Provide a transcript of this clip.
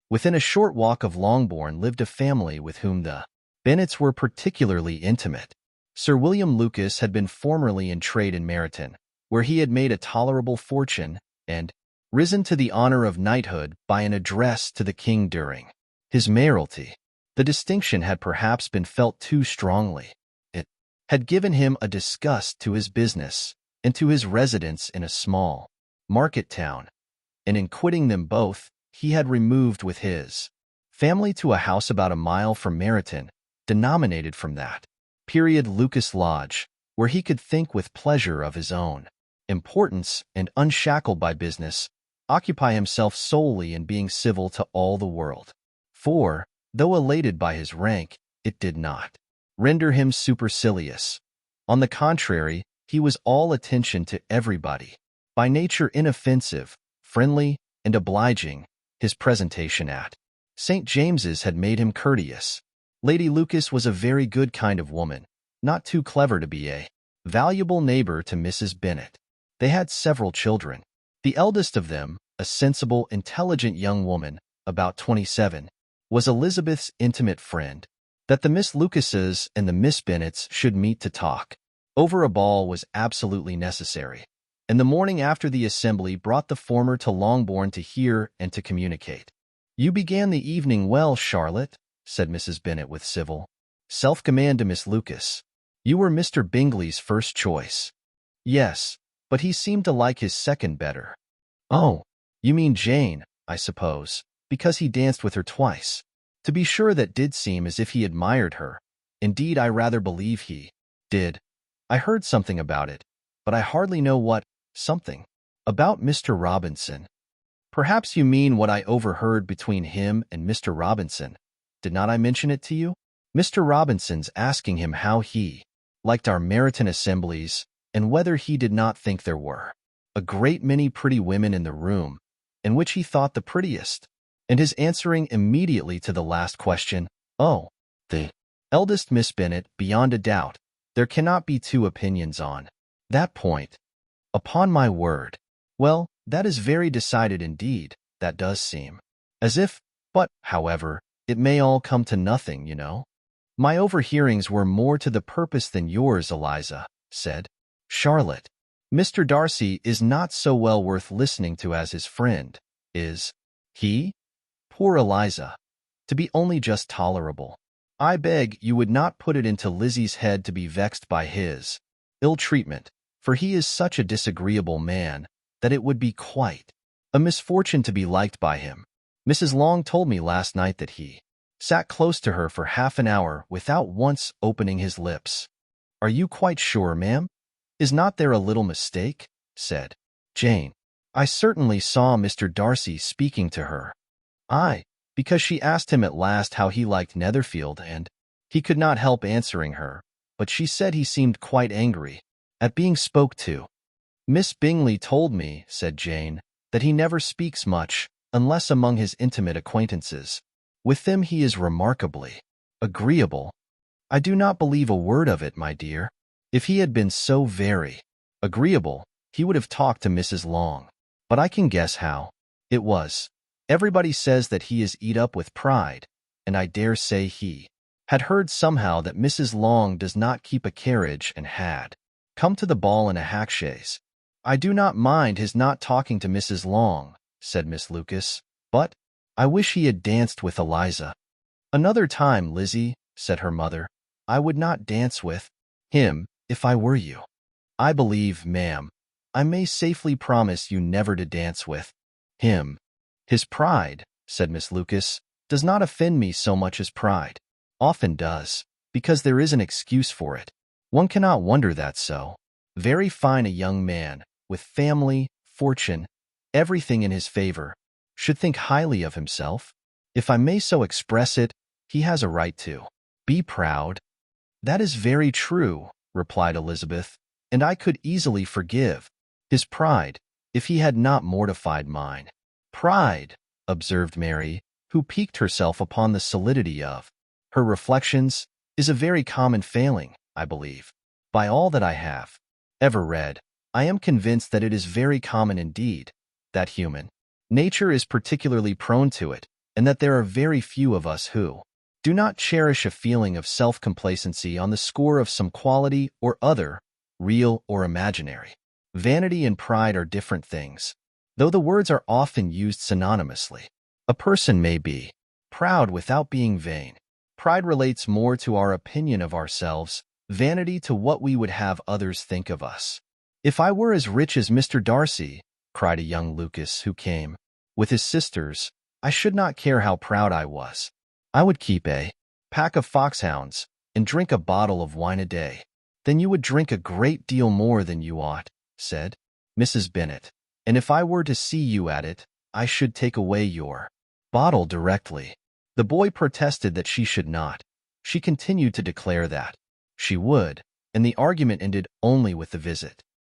Within a short walk of Longbourn lived a family with whom the Bennets were particularly intimate. Sir William Lucas had been formerly in trade in Meryton, where he had made a tolerable fortune and risen to the honor of knighthood by an address to the king during his mayoralty. The distinction had perhaps been felt too strongly. It had given him a disgust to his business and to his residence in a small market town, and in quitting them both, he had removed with his family to a house about a mile from Meryton, denominated from that period Lucas Lodge, where he could think with pleasure of his own importance and, unshackled by business, occupy himself solely in being civil to all the world. For, though elated by his rank, it did not render him supercilious. On the contrary, he was all attention to everybody. By nature inoffensive, friendly, and obliging, his presentation at St. James's had made him courteous. Lady Lucas was a very good kind of woman, not too clever to be a valuable neighbor to Mrs. Bennet. They had several children. The eldest of them, a sensible, intelligent young woman, about 27, was Elizabeth's intimate friend. That the Miss Lucases and the Miss Bennets should meet to talk over a ball was absolutely necessary, and the morning after the assembly brought the former to Longbourn to hear and to communicate. "You began the evening well, Charlotte," said Mrs. Bennet with civil self-command to Miss Lucas. "You were Mr. Bingley's first choice." "Yes, but he seemed to like his second better." "Oh, you mean Jane, I suppose, because he danced with her twice." "To be sure, that did seem as if he admired her. Indeed, I rather believe he did. I heard something about it, but I hardly know what something. About Mr. Robinson." "Perhaps you mean what I overheard between him and Mr. Robinson. Did not I mention it to you? Mr. Robinson's asking him how he liked our Meryton assemblies, and whether he did not think there were a great many pretty women in the room, and which he thought the prettiest, and his answering immediately to the last question, 'Oh, the eldest Miss Bennet, beyond a doubt. There cannot be two opinions on that point.' Upon my word. Well, that is very decided indeed, that does seem. As if, but, however, it may all come to nothing, you know." "My overhearings were more to the purpose than yours, Eliza," said Charlotte. "Mr. Darcy is not so well worth listening to as his friend, is he? Poor Eliza, to be only just tolerable. I beg you would not put it into Lizzie's head to be vexed by his ill treatment, for he is such a disagreeable man that it would be quite a misfortune to be liked by him. Mrs. Long told me last night that he sat close to her for half an hour without once opening his lips." "Are you quite sure, ma'am? Is not there a little mistake?" said Jane. "I certainly saw Mr. Darcy speaking to her." "Aye, because she asked him at last how he liked Netherfield, and he could not help answering her, but she said he seemed quite angry at being spoke to." "Miss Bingley told me," said Jane, "that he never speaks much, unless among his intimate acquaintances. With them he is remarkably agreeable." "I do not believe a word of it, my dear. If he had been so very agreeable, he would have talked to Mrs. Long. But I can guess how it was. Everybody says that he is eat up with pride, and I dare say he had heard somehow that Mrs. Long does not keep a carriage and had come to the ball in a hack chaise." "I do not mind his not talking to Mrs. Long," said Miss Lucas, "but I wish he had danced with Eliza." "Another time, Lizzie," said her mother, "I would not dance with him if I were you. I believe, ma'am, I may safely promise you never to dance with him." "His pride," said Miss Lucas, "does not offend me so much as pride often does, because there is an excuse for it. One cannot wonder that so very fine a young man, with family, fortune, everything in his favor, should think highly of himself. If I may so express it, he has a right to be proud." "That is very true," replied Elizabeth, "and I could easily forgive his pride if he had not mortified mine." "Pride," observed Mary, who piqued herself upon the solidity of her reflections, "is a very common failing, I believe. By all that I have ever read, I am convinced that it is very common indeed, that human nature is particularly prone to it, and that there are very few of us who do not cherish a feeling of self-complacency on the score of some quality or other, real or imaginary. Vanity and pride are different things, though the words are often used synonymously. A person may be proud without being vain. Pride relates more to our opinion of ourselves, vanity to what we would have others think of us. "If I were as rich as Mr. Darcy," cried a young Lucas who came with his sisters, "I should not care how proud I was. I would keep a pack of foxhounds and drink a bottle of wine a day." "Then you would drink a great deal more than you ought," said Mrs. Bennet, "and if I were to see you at it, I should take away your bottle directly." The boy protested that she should not. She continued to declare that she would, and the argument ended only with the visit.